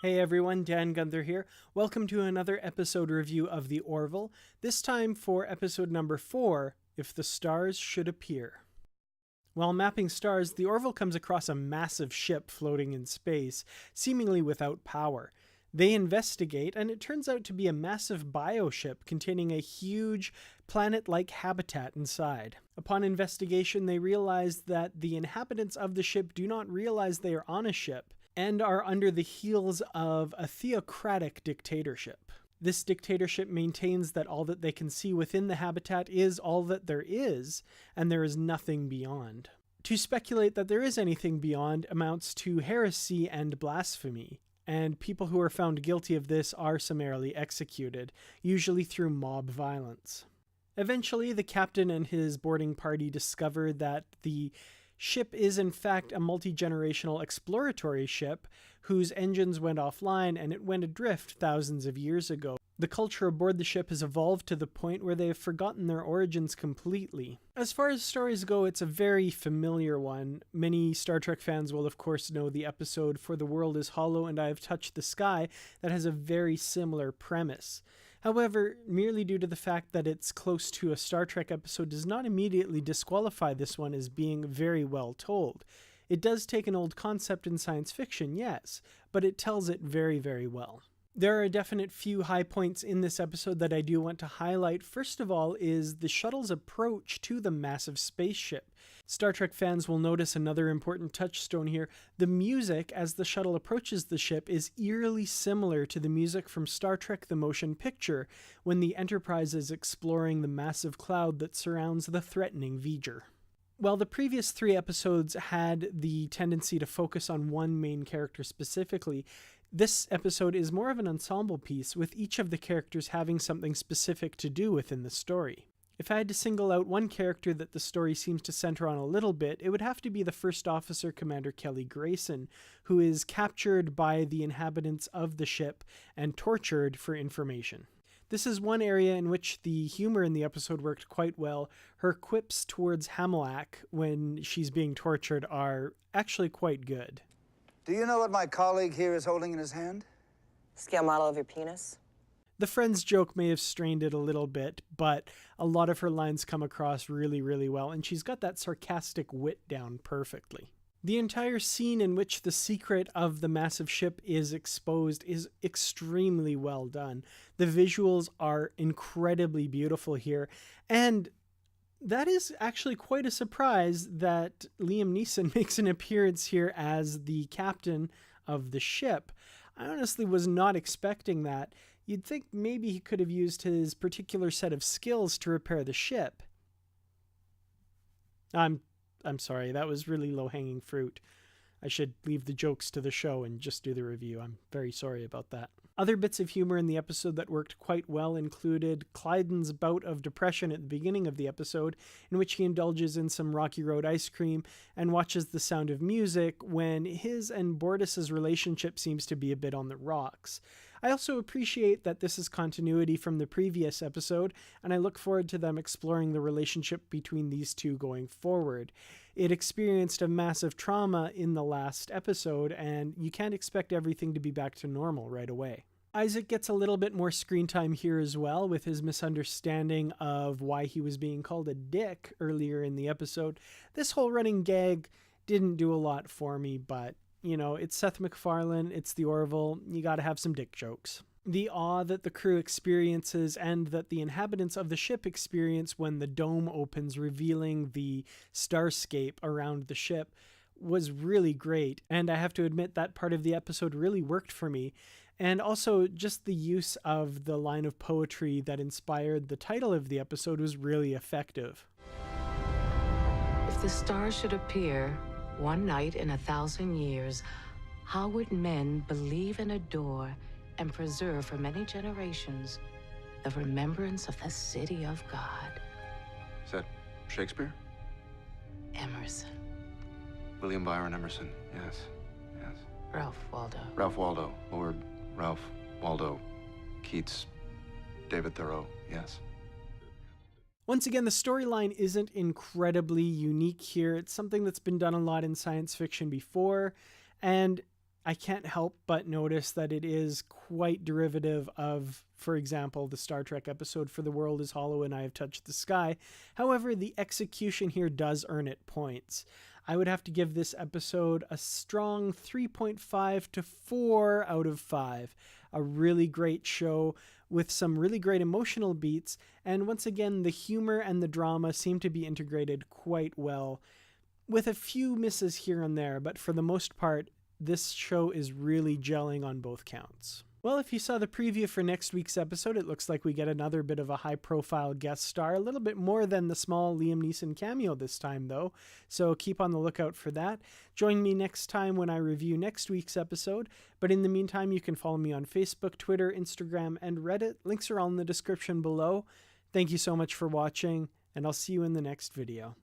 Hey everyone, Dan Gunther here. Welcome to another episode review of the Orville, this time for episode number 4, If the Stars Should Appear. While mapping stars, the Orville comes across a massive ship floating in space, seemingly without power. They investigate, and it turns out to be a massive bioship containing a huge planet-like habitat inside. Upon investigation, they realize that the inhabitants of the ship do not realize they are on a ship, and are under the heels of a theocratic dictatorship. This dictatorship maintains that all that they can see within the habitat is all that there is, and there is nothing beyond. To speculate that there is anything beyond amounts to heresy and blasphemy, and people who are found guilty of this are summarily executed, usually through mob violence. Eventually, the captain and his boarding party discover that the ship is in fact a multi-generational exploratory ship whose engines went offline and it went adrift thousands of years ago. The culture aboard the ship has evolved to the point where they have forgotten their origins completely. As far as stories go, it's a very familiar one. Many Star Trek fans will of course know the episode For the World is Hollow and I Have Touched the Sky that has a very similar premise. However, merely due to the fact that it's close to a Star Trek episode does not immediately disqualify this one as being very well told. It does take an old concept in science fiction, yes, but it tells it very, very well. There are a definite few high points in this episode that I do want to highlight. First of all is the shuttle's approach to the massive spaceship. Star Trek fans will notice another important touchstone here. The music as the shuttle approaches the ship is eerily similar to the music from Star Trek the Motion Picture when the Enterprise is exploring the massive cloud that surrounds the threatening V'ger. While the previous 3 episodes had the tendency to focus on one main character specifically, this episode is more of an ensemble piece, with each of the characters having something specific to do within the story. If I had to single out one character that the story seems to center on a little bit, it would have to be the First Officer Commander Kelly Grayson, who is captured by the inhabitants of the ship and tortured for information. This is one area in which the humor in the episode worked quite well. Her quips towards Hamilak when she's being tortured are actually quite good. Do you know what my colleague here is holding in his hand? Scale model of your penis? The Friends joke may have strained it a little bit, but a lot of her lines come across really, really well, and she's got that sarcastic wit down perfectly. The entire scene in which the secret of the massive ship is exposed is extremely well done. The visuals are incredibly beautiful here, and that is actually quite a surprise that Liam Neeson makes an appearance here as the captain of the ship. I honestly was not expecting that. You'd think maybe he could have used his particular set of skills to repair the ship. I'm sorry, that was really low-hanging fruit. I should leave the jokes to the show and just do the review. I'm very sorry about that. Other bits of humor in the episode that worked quite well included Clyden's bout of depression at the beginning of the episode, in which he indulges in some Rocky Road ice cream and watches The Sound of Music when his and Bortus's relationship seems to be a bit on the rocks. I also appreciate that this is continuity from the previous episode, and I look forward to them exploring the relationship between these two going forward. It experienced a massive trauma in the last episode, and you can't expect everything to be back to normal right away. Isaac gets a little bit more screen time here as well, with his misunderstanding of why he was being called a dick earlier in the episode. This whole running gag didn't do a lot for me, but you know, it's Seth MacFarlane, it's the Orville, you gotta have some dick jokes. The awe that the crew experiences and that the inhabitants of the ship experience when the dome opens, revealing the Starscape around the ship, was really great. And I have to admit that part of the episode really worked for me. And also just the use of the line of poetry that inspired the title of the episode was really effective. If the stars should appear one night in 1,000 years, how would men believe and adore and preserve for many generations the remembrance of the city of God? Is that Shakespeare? Emerson. William Byron Emerson, yes. Ralph Waldo. Ralph Waldo, Lord Ralph Waldo Keats, David Thoreau, yes. Once again, the storyline isn't incredibly unique here. It's something that's been done a lot in science fiction before, and I can't help but notice that it is quite derivative of, for example, the Star Trek episode For the World is Hollow and I Have Touched the Sky. However, the execution here does earn it points. I would have to give this episode a strong 3.5 to 4 out of 5. A really great show with some really great emotional beats, and once again, the humor and the drama seem to be integrated quite well, with a few misses here and there, but for the most part, this show is really gelling on both counts. Well, if you saw the preview for next week's episode, it looks like we get another bit of a high-profile guest star, a little bit more than the small Liam Neeson cameo this time, though, so keep on the lookout for that. Join me next time when I review next week's episode, but in the meantime, you can follow me on Facebook, Twitter, Instagram, and Reddit. Links are all in the description below. Thank you so much for watching, and I'll see you in the next video.